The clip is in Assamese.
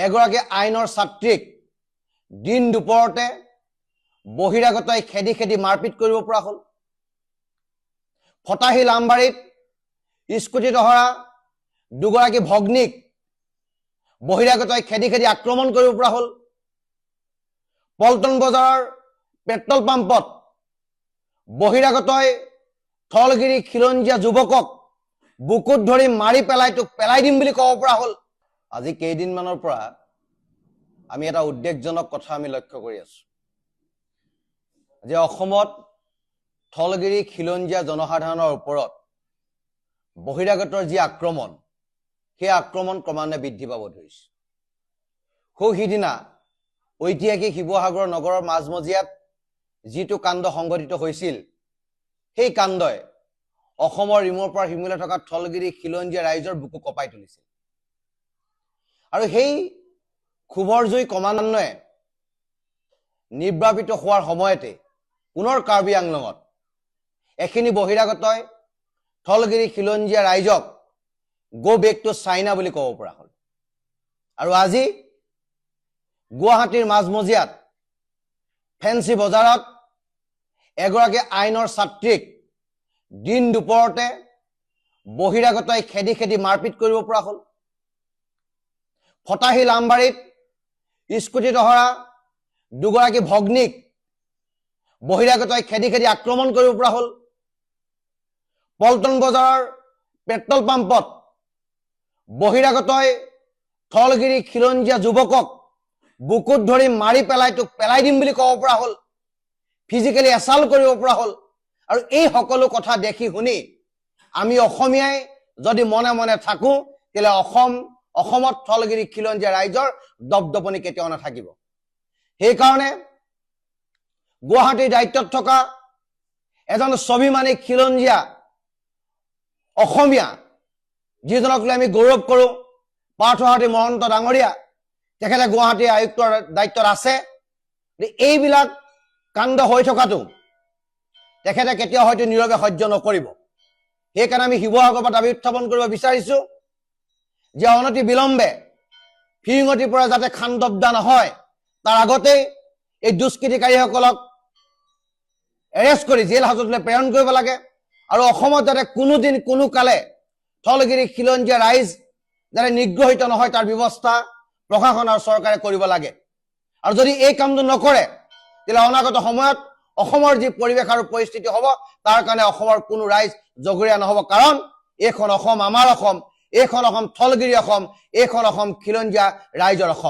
এগৰাকী আইনৰ ছাত্ৰীক দিন দুপৰতে বহিৰাগতই খেদি খেদি মাৰপিট কৰিব পৰা হ'ল। ফটাহিল আমবাৰীত স্কুটিত অহা দুগৰাকী ভগ্নীক বহিৰাগতই খেদি খেদি আক্ৰমণ কৰিব পৰা হ'ল। পল্টন বজাৰৰ পেট্ৰল পাম্পত বহিৰাগতই থলগিৰি খিলঞ্জীয়া যুৱকক বুকুত ধৰি মাৰি পেলাই দিম বুলি ক'ব পৰা হ'ল। আজি কেইদিনমানৰ পৰা আমি এটা উদ্বেগজনক কথা আমি লক্ষ্য কৰি আছো যে অসমত থলগিৰি খিলঞ্জীয়া জনসাধাৰণৰ ওপৰত বহিৰাগতৰ যি আক্ৰমণ, সেই আক্ৰমণ ক্ৰমান্বয়ে বৃদ্ধি পাব ধৰিছে। সিদিনা ঐতিহাসিক শিৱসাগৰ নগৰৰ মাজমজিয়াত যিটো কাণ্ড সংঘটিত হৈছিল, সেই কাণ্ডই অসমৰ ৰিমৰ পৰা সিমূলে থকা থলগিৰি খিলঞ্জীয়া ৰাইজৰ বুকু কঁপাই তুলিছিল। আৰু সেই ক্ষোভৰ জুই ক্ৰমান্বয়ে নিৰ্বাপিত হোৱাৰ সময়তে পুনৰ কাৰ্বি আংলঙত এখিনি বহিৰাগতই থলগিৰি খিলঞ্জীয়া ৰাইজক গো বেক টু চাইনা বুলি ক'ব পৰা হ'ল। আৰু আজি গুৱাহাটীৰ মাজমজিয়াত ফেন্সি বজাৰত এগৰাকী আইনৰ ছাত্ৰীক দিন দুপৰতে বহিৰাগতই খেদি খেদি মাৰপিট কৰিব পৰা হ'ল। ফটাহিল আমবাৰীত স্কুটিত অহা দুগৰাকী ভগ্নীক বহিৰাগতই খেদি খেদি আক্ৰমণ কৰিব পৰা হ'ল। পল্টন বজাৰৰ পেট্ৰল পাম্পত বহিৰাগতই থলগিৰি খিলঞ্জীয়া যুৱকক বুকুত ধৰি মাৰি পেলাই দিম বুলি ক'ব পৰা হ'ল। ফিজিকেলি এছাল্ট কৰিব পৰা হ'ল। আৰু এই সকলো কথা দেখি শুনি আমি অসমীয়াই যদি মনে মনে থাকো, তেলে অসমত থলগিৰি খিলঞ্জীয়া ৰাইজৰ দপদপনি কেতিয়াও নাথাকিব। সেইকাৰণে গুৱাহাটীৰ দায়িত্বত থকা এজন স্বাভিমানী খিলঞ্জীয়া অসমীয়া, যিজনক লৈ আমি গৌৰৱ কৰোঁ, পাৰ্থসাৰথী মহন্ত ডাঙৰীয়া, তেখেতে গুৱাহাটীৰ আয়ুক্তৰ দায়িত্বত আছে। এইবিলাক কাণ্ড হৈ থকাটো তেখেতে কেতিয়াও হয়তো নীৰৱে সহ্য নকৰিব। সেইকাৰণে আমি শিৱসাগৰৰ পৰা দাবী উত্থাপন কৰিব বিচাৰিছো যে অনতি বিলম্বে ফিৰিঙতিৰ পৰা যাতে খান্দবদা নহয়, তাৰ আগতেই এই দুষ্কৃতিকাৰীসকলক এৰেষ্ট কৰি জেল হাজতলৈ প্ৰেৰণ কৰিব লাগে। আৰু অসমত যাতে কোনোদিন কোনো কালে থলগিৰি খিলঞ্জীয়া ৰাইজ যাতে নিগ্ৰহিত নহয়, তাৰ ব্যৱস্থা প্ৰশাসন আৰু চৰকাৰে কৰিব লাগে। আৰু যদি এই কামটো নকৰে, তেতিয়াহ'লে অনাগত সময়ত অসমৰ যি পৰিৱেশ আৰু পৰিস্থিতি হ'ব, তাৰ কাৰণে অসমৰ কোনো ৰাইজ জগৰীয়া নহ'ব। কাৰণ এইখন অসম আমাৰ অসম, এইখন অসম থলগিৰি অসম, এইখন অসম খিলঞ্জীয়া ৰাইজৰ অসম।